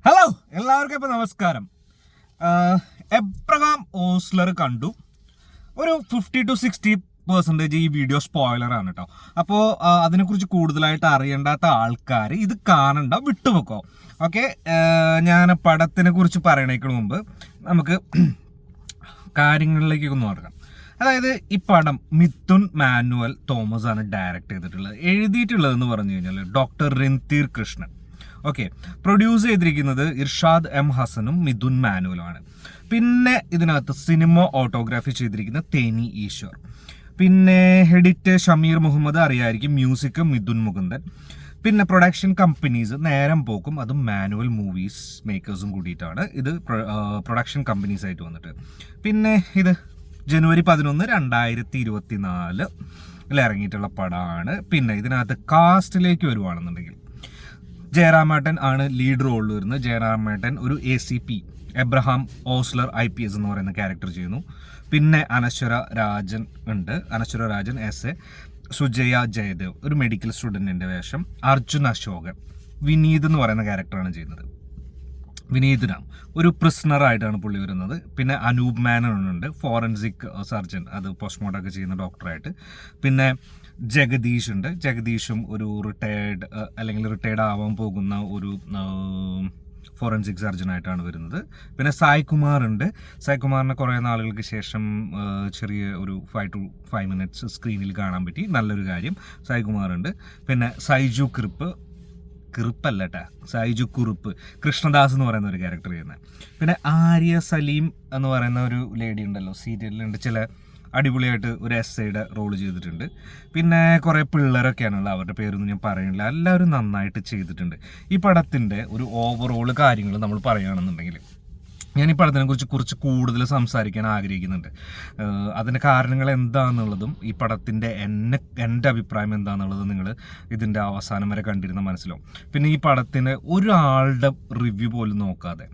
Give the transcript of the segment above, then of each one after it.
Hello എല്ലാവർക്കും ഇപ്പോൾ നമസ്കാരം. എബ്രഹാം ഓസ്ലർ കണ്ടു. ഒരു 50-60% ഈ വീഡിയോ സ്പോയിലറാണ് കേട്ടോ. അപ്പോൾ അതിനെക്കുറിച്ച് കൂടുതലായിട്ട് അറിയേണ്ടാത്ത ആൾക്കാർ ഇത് കാണണ്ട, വിട്ടുവെക്കോ. ഓക്കെ, ഞാൻ പടത്തിനെ കുറിച്ച് പറയണേക്കാൾ മുമ്പ് നമുക്ക് കാര്യങ്ങളിലേക്ക് ഒന്ന് നോക്കാം. അതായത് ഈ പടം മിഥുൻ മാനുവൽ തോമസ് ആണ് ഡയറക്റ്റ് ചെയ്തിട്ടുള്ളത്. എഴുതിയിട്ടുള്ളതെന്ന് പറഞ്ഞു കഴിഞ്ഞാൽ doctor Randhir Krishnan. Okay, produce ചെയ്തിരിക്കുന്നത് ഇർഷാദ് എം ഹസനും മിഥുൻ മാനുവലുമാണ്. പിന്നെ ഇതിനകത്ത് സിനിമ ഓട്ടോഗ്രാഫി ചെയ്തിരിക്കുന്ന തേനി ഈശ്വർ. പിന്നെ എഡിറ്റ് ഷമീർ മുഹമ്മദ് അറിയായിരിക്കും. മ്യൂസിക് മിഥുൻ മുകുന്ദൻ. പിന്നെ പ്രൊഡക്ഷൻ കമ്പനീസ് നേരം പോക്കും, അതും മാനുവൽ മൂവീസ് മേക്കേഴ്സും കൂടിയിട്ടാണ് ഇത് പ്രൊഡക്ഷൻ കമ്പനീസ് ആയിട്ട് വന്നിട്ട്. പിന്നെ ഇത് ജനുവരി 11, 2024 ഇറങ്ങിയിട്ടുള്ള പടമാണ്. പിന്നെ ഇതിനകത്ത് കാസ്റ്റിലേക്ക് വരുവാണെന്നുണ്ടെങ്കിൽ ജയറാമേട്ടൻ ആണ് ലീഡ് റോളിൽ വരുന്നത്. ജയറാമേട്ടൻ ഒരു ACP എബ്രഹാം ഓസ്ലർ IPS എന്ന് പറയുന്ന ക്യാരക്ടർ ചെയ്യുന്നു. പിന്നെ അനശ്വര രാജൻ ഉണ്ട്. അനശ്വര രാജൻ എസ് സുജയ ജയദേവ്, ഒരു മെഡിക്കൽ സ്റ്റുഡൻറ്റിൻ്റെ വേഷം. അർജുൻ അശോകൻ വിനീത് എന്ന് പറയുന്ന ക്യാരക്ടറാണ് ചെയ്യുന്നത്. വിനീത് രാം ഒരു പ്രിസണറായിട്ടാണ് പുള്ളി വരുന്നത്. പിന്നെ അനൂപ് മേനോൻ ഉണ്ട്, ഫോറൻസിക് സർജൻ, അത് പോസ്റ്റ്മോർട്ടം ഒക്കെ ചെയ്യുന്ന ഡോക്ടറായിട്ട്. പിന്നെ ജഗദീഷ് ഉണ്ട്. ജഗദീഷും ഒരു റിട്ടയർഡ് ആവാൻ പോകുന്ന ഒരു ഫോറൻസിക് സർജനായിട്ടാണ് വരുന്നത്. പിന്നെ സായ് കുമാർ ഉണ്ട്. സായ് കുമാറിനെ കുറേ നാളുകൾക്ക് ശേഷം ചെറിയ ഒരു 5 to 5 minutes സ്ക്രീനിൽ കാണാൻ പറ്റി, നല്ലൊരു കാര്യം. സായ് കുമാർ ഉണ്ട്. പിന്നെ സൈജു സൈജു കുറുപ്പ്, കൃഷ്ണദാസ് എന്ന് പറയുന്ന ഒരു ക്യാരക്ടർ ചെയ്യുന്നത്. പിന്നെ ആര്യ സലീം എന്ന് പറയുന്ന ഒരു ലേഡി ഉണ്ടല്ലോ, സീരിയലിലുണ്ട്, ചില അടിപൊളിയായിട്ട് ഒരു എസ്ഐയുടെ റോള് ചെയ്തിട്ടുണ്ട്. പിന്നെ കുറേ പിള്ളേരൊക്കെയാണുള്ളത്, അവരുടെ പേരൊന്നും ഞാൻ പറയുന്നില്ല. എല്ലാവരും നന്നായിട്ട് ചെയ്തിട്ടുണ്ട്. ഈ പടത്തിൻ്റെ ഒരു ഓവറോൾ കാര്യങ്ങൾ നമ്മൾ പറയുകയാണെന്നുണ്ടെങ്കിൽ, ഞാൻ ഈ പടത്തിനെ കുറിച്ച് കൂടുതൽ സംസാരിക്കാൻ ആഗ്രഹിക്കുന്നുണ്ട്. അതിൻ്റെ കാരണങ്ങൾ എന്താണെന്നുള്ളതും ഈ പടത്തിൻ്റെ എൻ്റെ അഭിപ്രായം എന്താണെന്നുള്ളതും നിങ്ങൾ ഇതിൻ്റെ അവസാനം വരെ കണ്ടിരുന്ന മനസ്സിലാവും. പിന്നെ ഈ പടത്തിന് ഒരാളുടെ റിവ്യൂ പോലും നോക്കാതെ,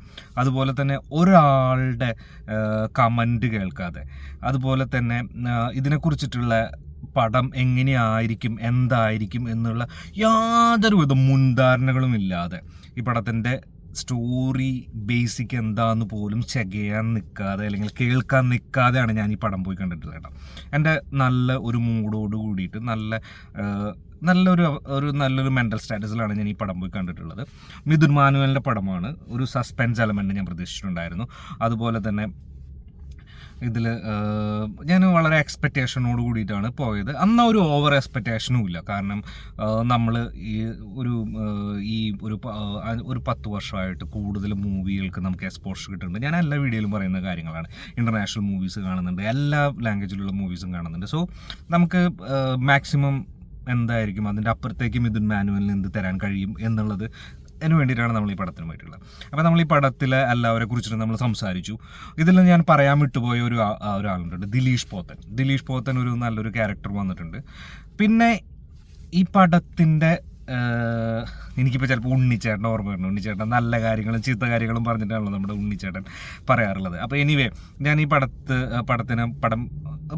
അതുപോലെ തന്നെ ഒരാളുടെ കമൻറ്റ് കേൾക്കാതെ, അതുപോലെ തന്നെ ഇതിനെക്കുറിച്ചിട്ടുള്ള പടം എങ്ങനെയായിരിക്കും, എന്തായിരിക്കും എന്നുള്ള യാതൊരുവിധ മുൻധാരണകളും ഇല്ലാതെ, ഈ പടത്തിൻ്റെ സ്റ്റോറി ബേസിക് എന്താന്ന് പോലും ചെകയാൻ നിൽക്കാതെ അല്ലെങ്കിൽ കേൾക്കാൻ നിൽക്കാതെയാണ് ഞാൻ ഈ പടം പോയി കണ്ടിട്ടുള്ളത് കേട്ടോ. എൻ്റെ നല്ല ഒരു മൂഡോട് കൂടിയിട്ട് നല്ലൊരു മെൻ്റൽ സ്റ്റാറ്റസിലാണ് ഞാൻ ഈ പടം പോയി കണ്ടിട്ടുള്ളത്. മിഥുൻ മാനുവലിൻ്റെ പടമാണ്. ഒരു സസ്പെൻസ് എലമെൻറ്റ് ഞാൻ പ്രതീക്ഷിച്ചിട്ടുണ്ടായിരുന്നു. അതുപോലെ തന്നെ ഇതിൽ ഞാൻ വളരെ എക്സ്പെക്റ്റേഷനോട് കൂടിയിട്ടാണ് പോയത്. അന്ന് ഒരു ഓവർ എക്സ്പെക്റ്റേഷനും ഇല്ല. കാരണം നമ്മൾ ഒരു 10 വർഷമായിട്ട് കൂടുതൽ മൂവികൾക്ക് നമുക്ക് എക്സ്പോഷർ കിട്ടുന്നുണ്ട്. ഞാൻ എല്ലാ വീഡിയോയിലും പറയുന്ന കാര്യങ്ങളാണ്. ഇൻ്റർനാഷണൽ മൂവീസ് കാണുന്നുണ്ട്, എല്ലാ ലാംഗ്വേജിലുള്ള മൂവീസും കാണുന്നുണ്ട്. സോ നമുക്ക് മാക്സിമം എന്തായിരിക്കും അതിൻ്റെ അപ്പുറത്തേക്ക് മിഥുൻ മാനുവലിന് എന്ത് തരാൻ കഴിയും എന്നുള്ളത് അതിന് വേണ്ടിയിട്ടാണ് നമ്മൾ ഈ പടത്തിന് പോയിട്ടുള്ളത്. അപ്പോൾ നമ്മൾ ഈ പടത്തിലെ എല്ലാവരെ കുറിച്ചിട്ട് നമ്മൾ സംസാരിച്ചു. ഇതിൽ ഞാൻ പറയാൻ വിട്ടുപോയ ഒരാളുണ്ട്, ദിലീഷ് പോത്തൻ ഒരു നല്ലൊരു ക്യാരക്ടർ വന്നിട്ടുണ്ട്. പിന്നെ ഈ പടത്തിൻ്റെ എനിക്കിപ്പോൾ ചിലപ്പോൾ ഉണ്ണിച്ചേട്ടൻ ഓർമ്മ വരുന്നു. ഉണ്ണിച്ചേട്ടൻ നല്ല കാര്യങ്ങളും ചീത്ത കാര്യങ്ങളും പറഞ്ഞിട്ടാണല്ലോ നമ്മുടെ ഉണ്ണിച്ചേട്ടൻ പറയാറുള്ളത്. അപ്പോൾ എനിവേ, ഞാൻ ഈ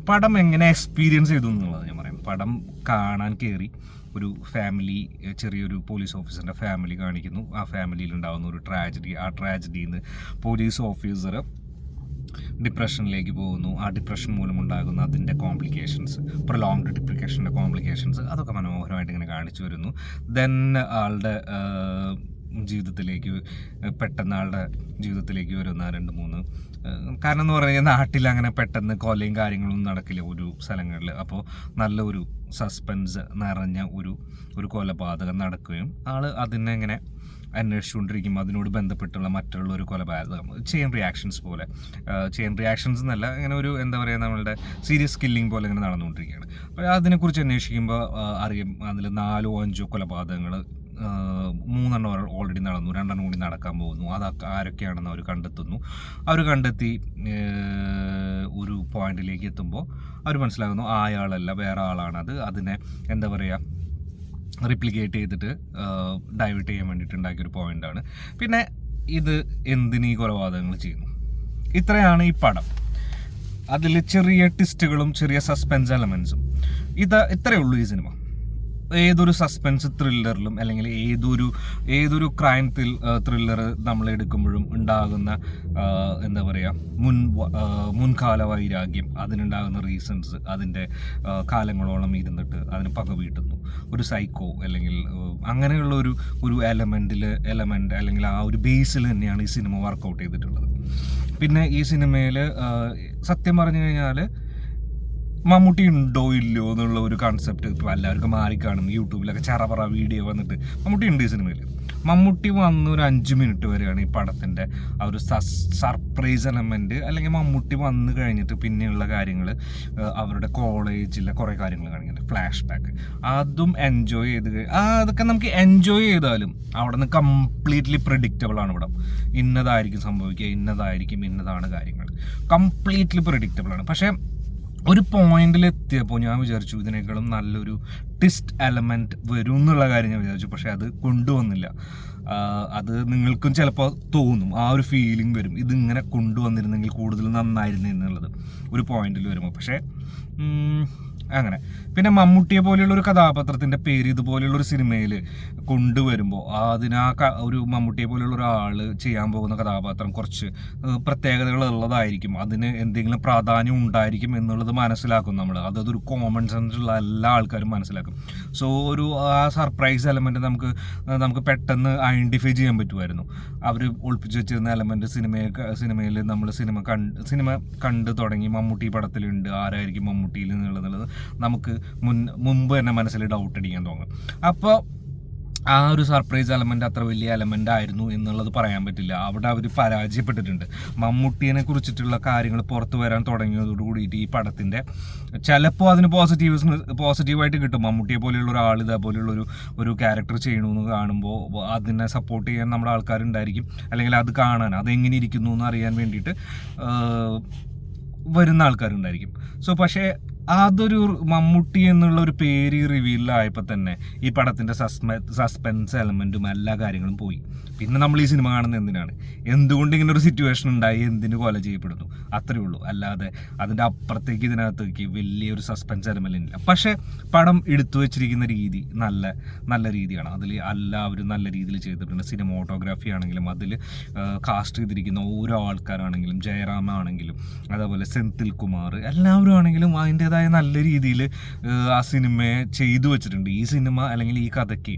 പടം എങ്ങനെ എക്സ്പീരിയൻസ് ചെയ്തു എന്നുള്ളത് ഞാൻ പറയാം. പടം കാണാൻ കയറി, ഒരു ഫാമിലി, ചെറിയൊരു പോലീസ് ഓഫീസറിൻ്റെ ഫാമിലി കാണിക്കുന്നു. ആ ഫാമിലിയിൽ ഉണ്ടാകുന്ന ഒരു ട്രാജഡി, ആ ട്രാജഡിയിൽ നിന്ന് പോലീസ് ഓഫീസർ ഡിപ്രഷനിലേക്ക് പോകുന്നു. ആ ഡിപ്രഷൻ മൂലമുണ്ടാകുന്ന അതിൻ്റെ കോംപ്ലിക്കേഷൻസ്, പ്രൊലോങ്ഡ് ഡിപ്രിക്കേഷൻ്റെ കോംപ്ലിക്കേഷൻസ്, അതൊക്കെ മനോഹരമായിട്ട് ഇങ്ങനെ കാണിച്ചു വരുന്നു. ദെൻ ആളുടെ ജീവിതത്തിലേക്ക് വരുന്ന 2-3 കാരണം എന്ന് പറഞ്ഞു കഴിഞ്ഞാൽ നാട്ടിൽ അങ്ങനെ പെട്ടെന്ന് കൊലയും കാര്യങ്ങളൊന്നും നടക്കില്ല ഒരു സ്ഥലങ്ങളിൽ. അപ്പോൾ നല്ലൊരു സസ്പെൻസ് നിറഞ്ഞ ഒരു കൊലപാതകം നടക്കുകയും അതിനെ ഇങ്ങനെ അന്വേഷിച്ചുകൊണ്ടിരിക്കുമ്പോൾ അതിനോട് ബന്ധപ്പെട്ടുള്ള മറ്റുള്ള ഒരു കൊലപാതകം, ചെയിൻ റിയാക്ഷൻസ് എന്നല്ല, ഇങ്ങനെ ഒരു എന്താ പറയുക, നമ്മളുടെ സീരിയസ് കില്ലിംഗ് പോലെ ഇങ്ങനെ നടന്നുകൊണ്ടിരിക്കുകയാണ്. അപ്പോൾ അതിനെക്കുറിച്ച് അന്വേഷിക്കുമ്പോൾ അറിയാം അതിൽ 4-5 കൊലപാതകങ്ങൾ, 3 ഓൾറെഡി നടന്നു, 2 കൂടി നടക്കാൻ പോകുന്നു. അതൊക്കെ ആരൊക്കെയാണെന്ന് അവർ കണ്ടെത്തി ഒരു പോയിന്റിലേക്ക് എത്തുമ്പോൾ അവർ മനസ്സിലാകുന്നു അയാളല്ല, വേറെ ആളാണത്. അതിനെ എന്താ പറയുക, റിപ്ലിക്കേറ്റ് ചെയ്തിട്ട് ഡൈവേർട്ട് ചെയ്യാൻ വേണ്ടിയിട്ട് ഉണ്ടാക്കിയൊരു പോയിൻ്റാണ്. പിന്നെ ഇത് എന്തിനീ കൊലപാതകങ്ങൾ ചെയ്യുന്നു, ഇത്രയാണ് ഈ പടം. അതിൽ ചെറിയ ട്വിസ്റ്റുകളും ചെറിയ സസ്പെൻസ് എലമെൻസും, ഇത്രയേ ഉള്ളൂ ഈ സിനിമ. ഏതൊരു സസ്പെൻസ് ത്രില്ലറിലും അല്ലെങ്കിൽ ഏതൊരു ക്രൈം ത്രില്ലർ നമ്മൾ എടുക്കുമ്പോഴും ഉണ്ടാകുന്ന എന്താ പറയുക മുൻകാല വൈരാഗ്യം, അതിനുണ്ടാകുന്ന റീസൺസ്, അതിൻ്റെ കാലങ്ങളോളം ഇരുന്നിട്ട് അതിന് പക വീട്ടുന്നു. ഒരു സൈക്കോ അല്ലെങ്കിൽ അങ്ങനെയുള്ള ഒരു എലമെന്റ് അല്ലെങ്കിൽ ആ ഒരു ബേസിൽ തന്നെയാണ് ഈ സിനിമ വർക്കൗട്ട് ചെയ്തിട്ടുള്ളത്. പിന്നെ ഈ സിനിമയിൽ സത്യം പറഞ്ഞു കഴിഞ്ഞാൽ മമ്മൂട്ടി ഉണ്ടോ ഇല്ലയോ എന്നുള്ള ഒരു കൺസെപ്റ്റ് ഇപ്പോൾ എല്ലാവർക്കും മാറിക്കാണും. യൂട്യൂബിലൊക്കെ ചറപറ വീഡിയോ വന്നിട്ട് മമ്മൂട്ടി ഉണ്ട് ഈ സിനിമയിൽ. മമ്മൂട്ടി വന്ന് ഒരു 5 മിനിറ്റ് വരെയാണ് ഈ പടത്തിൻ്റെ ആ ഒരു സർപ്രൈസ് എലമെൻറ്റ്, അല്ലെങ്കിൽ മമ്മൂട്ടി വന്ന് കഴിഞ്ഞിട്ട് പിന്നെയുള്ള കാര്യങ്ങൾ, അവരുടെ കോളേജിലെ കുറേ കാര്യങ്ങൾ കാണിക്കുന്നുണ്ട്, ഫ്ലാഷ് ബാക്ക്, അതും എൻജോയ് ചെയ്ത് അതൊക്കെ നമുക്ക് എൻജോയ് ചെയ്താലും അവിടെ നിന്ന് കംപ്ലീറ്റ്ലി പ്രെഡിക്റ്റബിൾ ആണ് പടം. ഇന്നതായിരിക്കും സംഭവിക്കുക, ഇന്നതാണ് കാര്യങ്ങൾ, കംപ്ലീറ്റ്ലി പ്രെഡിക്റ്റബിൾ ആണ്. പക്ഷേ ഒരു പോയിന്റിൽ എത്തിയപ്പോൾ ഞാൻ വിചാരിച്ചു ഇതിനേക്കാളും നല്ലൊരു ട്വിസ്റ്റ് എലമെന്റ് വരും എന്നുള്ള കാര്യം ഞാൻ വിചാരിച്ചു. പക്ഷെ അത് കൊണ്ടുവന്നില്ല. അത് നിങ്ങൾക്കും ചിലപ്പോൾ തോന്നും, ആ ഒരു ഫീലിംഗ് വരും, ഇതിങ്ങനെ കൊണ്ടുവന്നിരുന്നെങ്കിൽ കൂടുതൽ നന്നായിരുന്നു എന്നുള്ളത് ഒരു പോയിന്റിൽ വരുമ്പോൾ. പക്ഷേ അങ്ങനെ പിന്നെ മമ്മൂട്ടിയെ പോലെയുള്ള ഒരു കഥാപാത്രത്തിൻ്റെ പേര് ഇതുപോലെയുള്ളൊരു സിനിമയിൽ കൊണ്ടുവരുമ്പോൾ ഒരു മമ്മൂട്ടിയെ പോലെയുള്ള ഒരാൾ ചെയ്യാൻ പോകുന്ന കഥാപാത്രം കുറച്ച് പ്രത്യേകതകൾ ഉള്ളതായിരിക്കും, അതിന് എന്തെങ്കിലും പ്രാധാന്യം ഉണ്ടായിരിക്കും എന്നുള്ളത് മനസ്സിലാക്കും നമ്മൾ. അതൊരു കോമൺ സെൻസുള്ള എല്ലാ ആൾക്കാരും മനസ്സിലാക്കും. സോ ആ സർപ്രൈസ് എലമെൻറ്റ് നമുക്ക് പെട്ടെന്ന് ഐഡൻറ്റിഫൈ ചെയ്യാൻ പറ്റുമായിരുന്നു. അവർ ഒളിപ്പിച്ച് വെച്ചിരുന്ന എലമെൻറ്റ് സിനിമയിൽ നമ്മൾ സിനിമ കണ്ട് തുടങ്ങി മമ്മൂട്ടി പടത്തിലുണ്ട്, ആരായിരിക്കും മമ്മൂട്ടിയിൽ എന്നുള്ളത് നമുക്ക് മുമ്പ് തന്നെ മനസ്സിൽ ഡൗട്ട് അടിക്കാൻ തോന്നും. അപ്പോൾ ആ ഒരു സർപ്രൈസ് എലമെന്റ് അത്ര വലിയ എലമെന്റ് ആയിരുന്നു എന്നുള്ളത് പറയാൻ പറ്റില്ല. അവിടെ അവർ പരാജയപ്പെട്ടിട്ടുണ്ട്. മമ്മൂട്ടിയെ കുറിച്ചിട്ടുള്ള കാര്യങ്ങൾ പുറത്തു വരാൻ തുടങ്ങിയതോടുകൂടിയിട്ട് ഈ പടത്തിന്റെ ചിലപ്പോൾ അതിന് പോസിറ്റീവായിട്ട് കിട്ടും. മമ്മൂട്ടിയെ പോലെയുള്ള ഒരാൾ ഇതേപോലെയുള്ള ഒരു ക്യാരക്ടർ ചെയ്യണമെന്ന് കാണുമ്പോൾ അതിനെ സപ്പോർട്ട് ചെയ്യാൻ നമ്മുടെ ആൾക്കാരുണ്ടായിരിക്കും, അല്ലെങ്കിൽ അത് കാണാൻ അതെങ്ങനെ ഇരിക്കുന്നു എന്ന് അറിയാൻ വേണ്ടിയിട്ട് വരുന്ന ആൾക്കാരുണ്ടായിരിക്കും. സോ പക്ഷേ അതൊരു മമ്മൂട്ടി എന്നുള്ള ഒരു പേര് റിവീലായപ്പോൾ തന്നെ ഈ പടത്തിൻ്റെ സസ്പെൻസ് എലമെൻറ്റും എല്ലാ കാര്യങ്ങളും പോയി. പിന്നെ നമ്മൾ ഈ സിനിമ കാണുന്നത് എന്തിനാണ്, എന്തുകൊണ്ട് ഇങ്ങനെ ഒരു സിറ്റുവേഷൻ ഉണ്ടായി, എന്തിന് കൊല ചെയ്യപ്പെടുന്നു, അത്രയേ ഉള്ളൂ. അല്ലാതെ അതിൻ്റെ അപ്പുറത്തേക്ക് ഇതിനകത്തേക്ക് വലിയൊരു സസ്പെൻസ് എലമെന്റ് ഇല്ല. പക്ഷേ പടം എടുത്തു വെച്ചിരിക്കുന്ന രീതി നല്ല രീതിയാണ്. അതിൽ എല്ലാവരും നല്ല രീതിയിൽ ചെയ്തിട്ടുണ്ട്. സിനിമോട്ടോഗ്രാഫി ആണെങ്കിലും അതിൽ കാസ്റ്റ് ചെയ്തിരിക്കുന്ന ഓരോ ആൾക്കാരാണെങ്കിലും, ജയറാമാണെങ്കിലും അതേപോലെ സെന്തിൽ കുമാർ, എല്ലാവരും ആണെങ്കിലും അതിൻ്റെതായ നല്ല രീതിയിൽ ആ സിനിമയെ ചെയ്തു വെച്ചിട്ടുണ്ട്. ഈ സിനിമ അല്ലെങ്കിൽ ഈ കഥയ്ക്ക്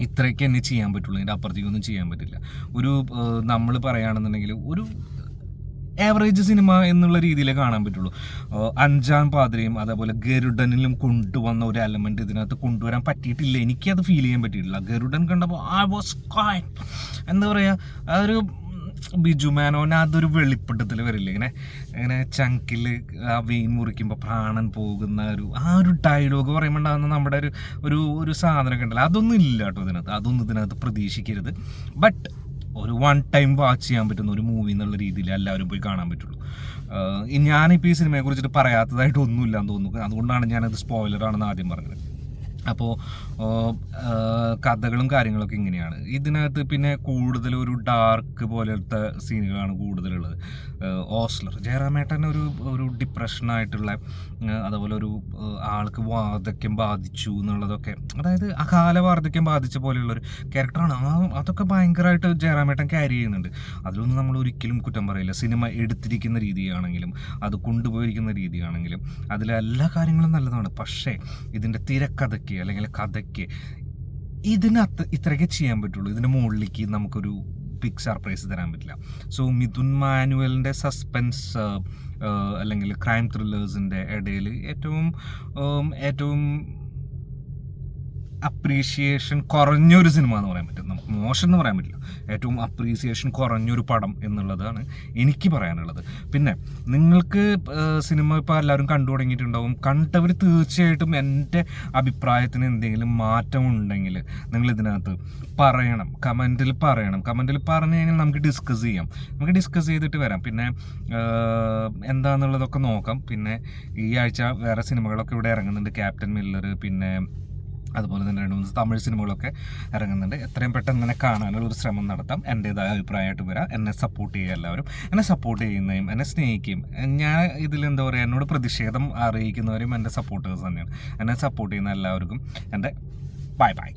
ഇത്രയ്ക്ക് തന്നെ ചെയ്യാൻ പറ്റുള്ളൂ, അതിൻ്റെ അപ്പുറത്തേക്കൊന്നും ചെയ്യാൻ പറ്റില്ല. നമ്മൾ പറയുകയാണെന്നുണ്ടെങ്കിൽ ഒരു ആവറേജ് സിനിമ എന്നുള്ള രീതിയിലേ കാണാൻ പറ്റുള്ളൂ. അഞ്ചാം പാതിരയും അതേപോലെ ഗരുഡനിലും കൊണ്ടുവന്ന ഒരു എലമെന്റ് ഇതിനകത്ത് കൊണ്ടുവരാൻ പറ്റിയിട്ടില്ല. എനിക്കത് ഫീൽ ചെയ്യാൻ പറ്റിയിട്ടില്ല. ഗരുഡൻ കണ്ടപ്പോൾ എന്താ പറയുക, ആ ഒരു ബിജു മേനോന് അതൊരു വെളിപ്പെടുത്തൽ വരില്ല. ഇങ്ങനെ ചങ്കിൽ ആ വെയിൻ മുറിക്കുമ്പോൾ പ്രാണൻ പോകുന്ന ആ ഒരു ഡയലോഗ് പറയുമ്പോൾ ഉണ്ടാകുന്ന നമ്മുടെ ഒരു സാധനമൊക്കെ ഉണ്ടല്ലോ, അതൊന്നും ഇല്ല കേട്ടോ ഇതിനകത്ത്. അതൊന്നും ഇതിനകത്ത് പ്രതീക്ഷിക്കരുത്. ബട്ട് ഒരു വൺ ടൈം വാച്ച് ചെയ്യാൻ പറ്റുന്ന ഒരു മൂവി എന്നുള്ള രീതിയിൽ എല്ലാവരും പോയി കാണാൻ പറ്റുള്ളൂ. ഞാനിപ്പോൾ ഈ സിനിമയെ കുറിച്ചിട്ട് പറയാത്തതായിട്ട് ഒന്നുമില്ലാന്ന് തോന്നുന്നു. അതുകൊണ്ടാണ് ഞാനത് സ്പോയിലറാണെന്ന് ആദ്യം പറഞ്ഞത്. അപ്പോൾ കഥകളും കാര്യങ്ങളൊക്കെ ഇങ്ങനെയാണ് ഇതിനകത്ത്. പിന്നെ കൂടുതൽ ഒരു ഡാർക്ക് പോലത്തെ സീനുകളാണ് കൂടുതലുള്ളത്. ഓസ്ലർ ജയറാമേട്ടൻ ഒരു ഡിപ്രഷനായിട്ടുള്ള, അതുപോലെ ഒരു ആൾക്ക് വാർദ്ധക്യം ബാധിച്ചു എന്നുള്ളതൊക്കെ, അതായത് അകാല വാർദ്ധക്യം ബാധിച്ച പോലെയുള്ളൊരു ക്യാരക്ടറാണ്. അതൊക്കെ ഭയങ്കരമായിട്ട് ജയറാമേട്ടൻ ക്യാരി ചെയ്യുന്നുണ്ട്. അതിലൊന്നും നമ്മൾ ഒരിക്കലും കുറ്റം പറയില്ല. സിനിമ എടുത്തിരിക്കുന്ന രീതിയാണെങ്കിലും അത് കൊണ്ടുപോയിരിക്കുന്ന രീതിയാണെങ്കിലും അതിലെല്ലാ കാര്യങ്ങളും നല്ലതാണ്. പക്ഷേ ഇതിൻ്റെ തിരക്കഥയ്ക്ക് അല്ലെങ്കിൽ കഥയ്ക്ക് ഇതിനകത്ത് ഇത്രയൊക്കെ ചെയ്യാൻ പറ്റുള്ളൂ. ഇതിൻ്റെ മുകളിലേക്ക് നമുക്കൊരു ബിഗ് സർപ്രൈസ് തരാൻ പറ്റില്ല. സോ മിഥുൻ മാനുവലിൻ്റെ സസ്പെൻസ് അല്ലെങ്കിൽ ക്രൈം ത്രില്ലേഴ്സിൻ്റെ ഇടയിൽ ഏറ്റവും അപ്രീഷിയേഷൻ കുറഞ്ഞൊരു സിനിമ എന്ന് പറയാൻ പറ്റും. നമുക്ക് മോശം എന്ന് പറയാൻ പറ്റില്ല, ഏറ്റവും അപ്രീസിയേഷൻ കുറഞ്ഞൊരു പടം എന്നുള്ളതാണ് എനിക്ക് പറയാനുള്ളത്. പിന്നെ നിങ്ങൾക്ക് സിനിമ ഇപ്പോൾ എല്ലാവരും കണ്ടു തുടങ്ങിയിട്ടുണ്ടാവും. കണ്ടവർ തീർച്ചയായിട്ടും എൻ്റെ അഭിപ്രായത്തിന് എന്തെങ്കിലും മാറ്റമുണ്ടെങ്കിൽ നിങ്ങൾ ഇതിനകത്ത് പറയണം, കമൻറ്റിൽ പറയണം. കമൻറ്റിൽ പറഞ്ഞു കഴിഞ്ഞാൽ നമുക്ക് ഡിസ്കസ് ചെയ്തിട്ട് വരാം. പിന്നെ എന്താണെന്നുള്ളതൊക്കെ നോക്കാം. പിന്നെ ഈ ആഴ്ച വേറെ സിനിമകളൊക്കെ ഇവിടെ ഇറങ്ങുന്നുണ്ട്. ക്യാപ്റ്റൻ മില്ലർ, പിന്നെ അതുപോലെ തന്നെ 2-3 തമിഴ് സിനിമകളൊക്കെ ഇറങ്ങുന്നുണ്ട്. എത്രയും പെട്ടെന്ന് തന്നെ കാണാനുള്ള ഒരു ശ്രമം നടത്താം. എൻ്റേതായ അഭിപ്രായമായിട്ട് വരാം. എന്നെ സപ്പോർട്ട് ചെയ്യുക എല്ലാവരും. എന്നെ സപ്പോർട്ട് ചെയ്യുന്നതും എന്നെ സ്നേഹിക്കുകയും ഞാൻ ഇതിലെന്താ പറയുക എന്നോട് പ്രതിഷേധം അറിയിക്കുന്നവരും എൻ്റെ സപ്പോർട്ടേഴ്സ് തന്നെയാണ്. എന്നെ സപ്പോർട്ട് ചെയ്യുന്ന എല്ലാവർക്കും എൻ്റെ ബൈ.